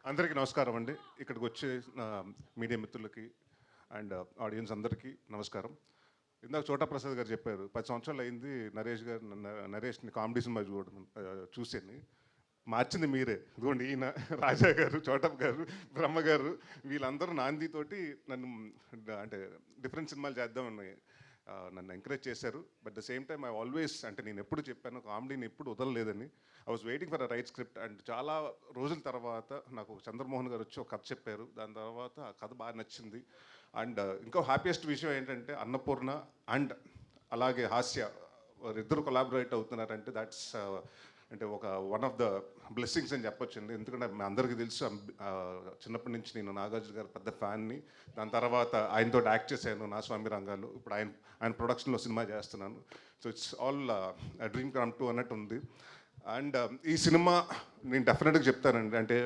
అందరికీ నమస్కారం అండి. ఇక్కడికి వచ్చే మీడియా మిత్రులకి అండ్ ఆడియన్స్ అందరికీ నమస్కారం. ఇందాక చోటా ప్రసాద్ గారు చెప్పారు 10 సంవత్సరాలు అయింది నరేష్ని కామెడీ సినిమా చూసాను. మార్చింది మీరే. ఇదిగోండి ఈయన రాజా గారు, చోటప్ గారు, బ్రహ్మ గారు వీళ్ళందరూ నాందితోటి నన్ను అంటే డిఫరెంట్ సినిమాలు చేద్దామని నన్ను ఎంకరేజ్ చేశారు. But the same time I always అంటే నేను ఎప్పుడు చెప్పాను కామెడీని ఎప్పుడు వదలలేదని. I was waiting for a right script and చాలా రోజుల తర్వాత నాకు చంద్రమోహన్ గారు వచ్చి ఒక కథ చెప్పారు. దాని తర్వాత ఆ కథ బాగా నచ్చింది. అండ్ ఇంకో హ్యాపీయెస్ట్ విషయం ఏంటంటే అన్నపూర్ణ అండ్ అలాగే హాస్య ఇద్దరు కొలాబరేట్ అవుతున్నారంటే దాట్స్ అంటే వన్ ఆఫ్ ద బ్లెస్సింగ్స్ అని చెప్పొచ్చండి. ఎందుకంటే మీ అందరికీ తెలుసు చిన్నప్పటి నుంచి నేను నాగార్జున గారు పెద్ద ఫ్యాన్ని. దాని తర్వాత ఆయనతో యాక్ట్ చేశాను నా స్వామి రంగాలు. ఇప్పుడు ఆయన ప్రొడక్షన్లో సినిమా చేస్తున్నాను. So it's all dream come to అన్నట్టు ఉంది. అండ్ ఈ సినిమా నేను డెఫినెట్గా చెప్తానండి. అంటే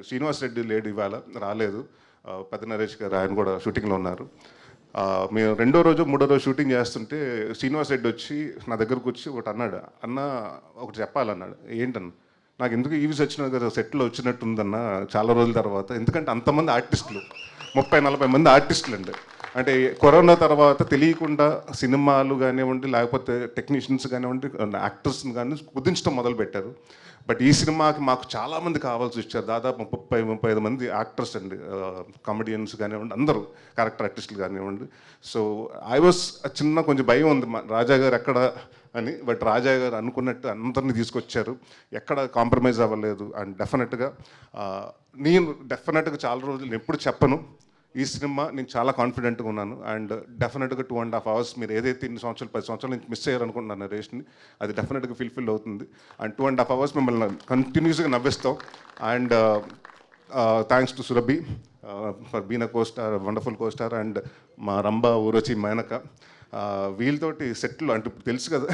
శ్రీనివాస్ రెడ్డి లేడు, ఇవాళ రాలేదు. పెద్ద నరేష్ గారు ఆయన కూడా షూటింగ్లో ఉన్నారు. మేము రెండో రోజు మూడో రోజు షూటింగ్ చేస్తుంటే శ్రీనివాస్ రెడ్డి వచ్చి నా దగ్గరకు వచ్చి ఒకటి అన్నాడు, అన్న ఒకటి చెప్పాలన్నాడు. ఏంటన్న? నాకు ఎందుకు ఈవీస్ వచ్చిన కదా సెట్లో వచ్చినట్టుందన్న చాలా రోజుల తర్వాత. ఎందుకంటే అంతమంది ఆర్టిస్టులు 30-40 మంది ఆర్టిస్టులు అండి. అంటే కరోనా తర్వాత తెలియకుండా సినిమాలు కానివ్వండి లేకపోతే టెక్నీషియన్స్ కానివ్వండి యాక్టర్స్ని కానీ కుదించడం మొదలుపెట్టారు. బట్ ఈ సినిమాకి మాకు చాలామంది కావాల్సి వచ్చారు. దాదాపు 30-35 మంది యాక్టర్స్ అండి, కామెడియన్స్ కానివ్వండి, అందరూ క్యారెక్టర్ ఆర్టిస్టులు కానివ్వండి. సో ఐ వాస్ కొంచెం భయం ఉంది రాజా గారు ఎక్కడ అని. బట్ రాజా గారు అనుకున్నట్టు అందరినీ తీసుకొచ్చారు, ఎక్కడ కాంప్రమైజ్ అవ్వలేదు. అండ్ డెఫినెట్గా చాలా రోజులు ఎప్పుడు చెప్పను, ఈ సినిమా నేను చాలా కాన్ఫిడెంట్గా ఉన్నాను. అండ్ డెఫినెట్గా 2.5 hours మీరు ఏదైతే 10 సంవత్సరాల నుంచి మిస్ అయ్యారనుకుంటున్నాను నరేష్ని, అది డెఫినెట్గా ఫుల్ఫిల్ అవుతుంది. అండ్ 2.5 hours మిమ్మల్ని కంటిన్యూస్గా నవ్విస్తాం. And thanks to Surabhi for been a costar, wonderful costar. And మా రంభ, ఊరచి, మేనక వీళ్ళతోటి సెట్లు అంటే ఇప్పుడు తెలుసు కదా,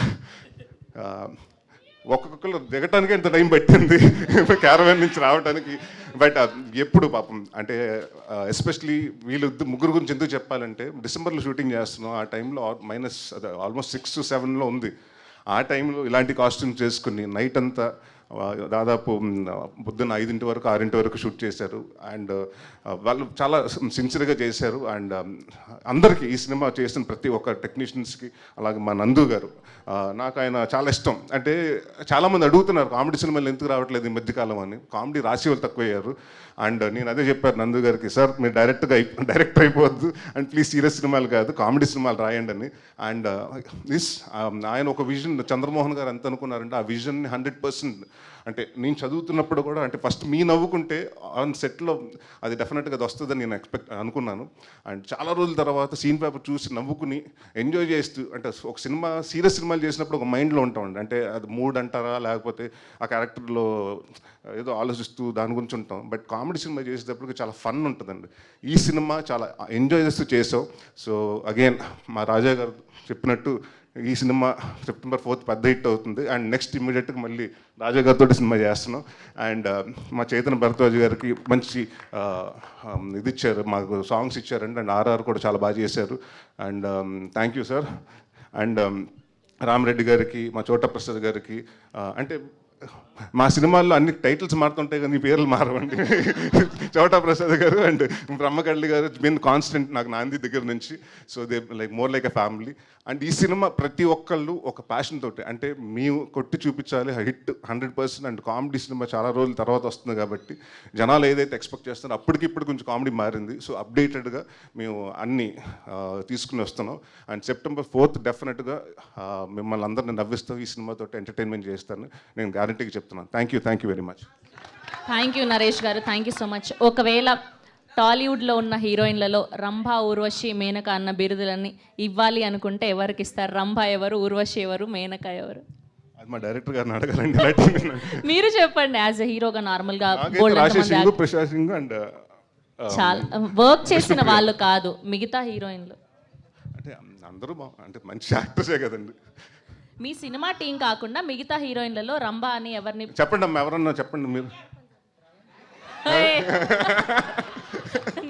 ఒక్కొక్కరు దిగటానికి ఎంత టైం పట్టింది క్యారవాన్ నుంచి రావడానికి. బట్ ఎప్పుడు పాపం అంటే ఎస్పెషలీ ముగ్గురు గురించి ఎందుకు చెప్పాలంటే, డిసెంబర్లో షూటింగ్ చేస్తున్నాం. ఆ టైంలో ఆల్మోస్ట్ 6 to 7 ఉంది. ఆ టైంలో ఇలాంటి కాస్ట్యూమ్స్ చేసుకుని నైట్ అంతా దాదాపు పొద్దున్న 5 వరకు 6 వరకు షూట్ చేశారు. అండ్ వాళ్ళు చాలా సిన్సియర్గా చేశారు. అండ్ అందరికీ ఈ సినిమా చేసిన ప్రతి ఒక్క టెక్నీషియన్స్కి, అలాగే మా నందు గారు, నాకు ఆయన చాలా ఇష్టం. అంటే చాలామంది అడుగుతున్నారు కామెడీ సినిమాలు ఎందుకు రావట్లేదు ఈ మధ్యకాలం అని. కామెడీ రాసి వాళ్ళు తక్కువయ్యారు. అండ్ నేను అదే చెప్పాను నందు గారికి, సార్ మీరు డైరెక్టర్ అయిపోవద్దు అండ్ ప్లీజ్ సీరియస్ సినిమాలు కాదు కామెడీ సినిమాలు రాయండి అని. అండ్ ఆయన ఒక విజన్, చంద్రమోహన్ గారు ఎంత అనుకున్నారంటే ఆ విజన్ని 100% అంటే నేను చదువుతున్నప్పుడు కూడా అంటే ఫస్ట్ మీ నవ్వుకుంటే ఆన్ సెట్లో అది డెఫినెట్గా అది వస్తుందని నేను అనుకున్నాను. అండ్ చాలా రోజుల తర్వాత సీన్ పేపర్ చూసి నవ్వుకుని ఎంజాయ్ చేస్తూ, అంటే ఒక సీరియస్ సినిమాలు చేసినప్పుడు ఒక మైండ్లో ఉంటామండి. అంటే అది మూడ్ అంటారా లేకపోతే ఆ క్యారెక్టర్లో ఏదో ఆలోచిస్తూ దాని గురించి ఉంటాం. బట్ కామెడీ సినిమా చేసేటప్పటికి చాలా ఫన్ ఉంటుందండి. ఈ సినిమా చాలా ఎంజాయ్ చేస్తూ చేసావు. సో అగైన్ మా రాజా గారు చెప్పినట్టు ఈ సినిమా September 4th పెద్ద హిట్ అవుతుంది. అండ్ నెక్స్ట్ ఇమ్మీడియట్గా మళ్ళీ రాజా గారితో సినిమా చేస్తున్నాం. అండ్ మా చైతన్య భరద్వాజ్ గారికి మంచి ఇది ఇచ్చారు, మాకు సాంగ్స్ ఇచ్చారండి. అండ్ ఆర్ఆర్ కూడా చాలా బాగా చేశారు. And thank you sir. And Rama Reddy గారికి, మా చోటా ప్రసాద్ గారికి, అంటే మా సినిమాల్లో అన్ని టైటిల్స్ మారుతుంటాయి కానీ పేర్లు మారవండి. చోటా ప్రసాద్ గారు అండ్ బ్రహ్మకళ్ళి గారు బిన్ కాన్స్టెంట్ నాకు నాంది దగ్గర నుంచి. So they more like a family. And ఈ సినిమా ప్రతి ఒక్కళ్ళు ఒక ప్యాషన్ తోటి, అంటే మేము కొట్టి చూపించాలి హిట్ 100%. అండ్ కామెడీ సినిమా చాలా రోజుల తర్వాత వస్తుంది కాబట్టి జనాలు ఏదైతే ఎక్స్పెక్ట్ చేస్తున్నారో అప్పటికిప్పుడు కొంచెం కామెడీ మారింది. సో అప్డేటెడ్గా మేము అన్నీ తీసుకుని వస్తున్నాం. అండ్ September 4th డెఫినెట్గా మిమ్మల్ని అందరిని నవ్విస్తాం, ఈ సినిమాతో ఎంటర్టైన్మెంట్ చేస్తాను నేను గ్యారంటీగా చెప్తున్నాను. Thank you very much. Thank you Naresh గారు, థ్యాంక్ యూ సో మచ్. ఒకవేళ టాలీవుడ్లో ఉన్న హీరోయిన్లలో రంభ, ఊర్వశి, మేనక అన్న బిరుదులని ఇవ్వాలి అనుకుంటే ఎవరికి ఇస్తారు? రంభ ఎవరు, ఊర్వశి ఎవరు, మేనక ఎవరు? అది మా డైరెక్టర్ గారిని అడగాలండి. మీరు చెప్పండి. యాజ్ ఎ హీరోగా నార్మల్గా అండ్ చాలా వర్క్ చేసిన వాళ్ళు కాదు మిగతా హీరోయిన్లు అంటే అందరూ అంటే మంచి యాక్టర్సే కదండి. మీ సినిమా టీం కాకుండా మిగతా హీరోయిన్లలో రంభ అని ఎవరిని చెప్పండి అమ్మ, ఎవరన్నా చెప్పండి మీరు.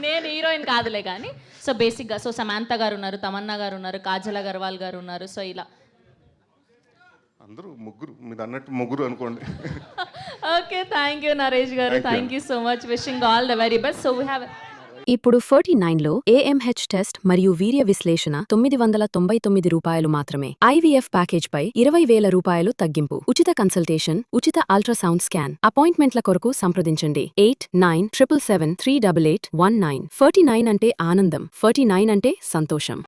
నేను హీరోయిన్ కాదులే కానీ సో బేసిక్గా సో సమాంత గారు ఉన్నారు, తమన్నా గారు ఉన్నారు, కాజల్ అగర్వాల్ గారు ఉన్నారు. సో ఇలా అందరూ ముగ్గురు, మీరు అన్నట్టు ముగ్గురు అనుకోండి. ఓకే, థ్యాంక్ యూ నరేష్ గారు, Thank you. Thank you so much, wishing all the very best. So we have ఇప్పుడు 49లో AMH టెస్ట్ మరియు వీర్య విశ్లేషణ 999 రూపాయలు మాత్రమే. IVF ప్యాకేజ్ పై 20,000 రూపాయలు తగ్గింపు. ఉచిత కన్సల్టేషన్, ఉచిత అల్ట్రాసౌండ్ స్కాన్. అపాయింట్మెంట్ల కొరకు సంప్రదించండి 8977738819. 49 అంటే ఆనందం, 49 అంటే సంతోషం.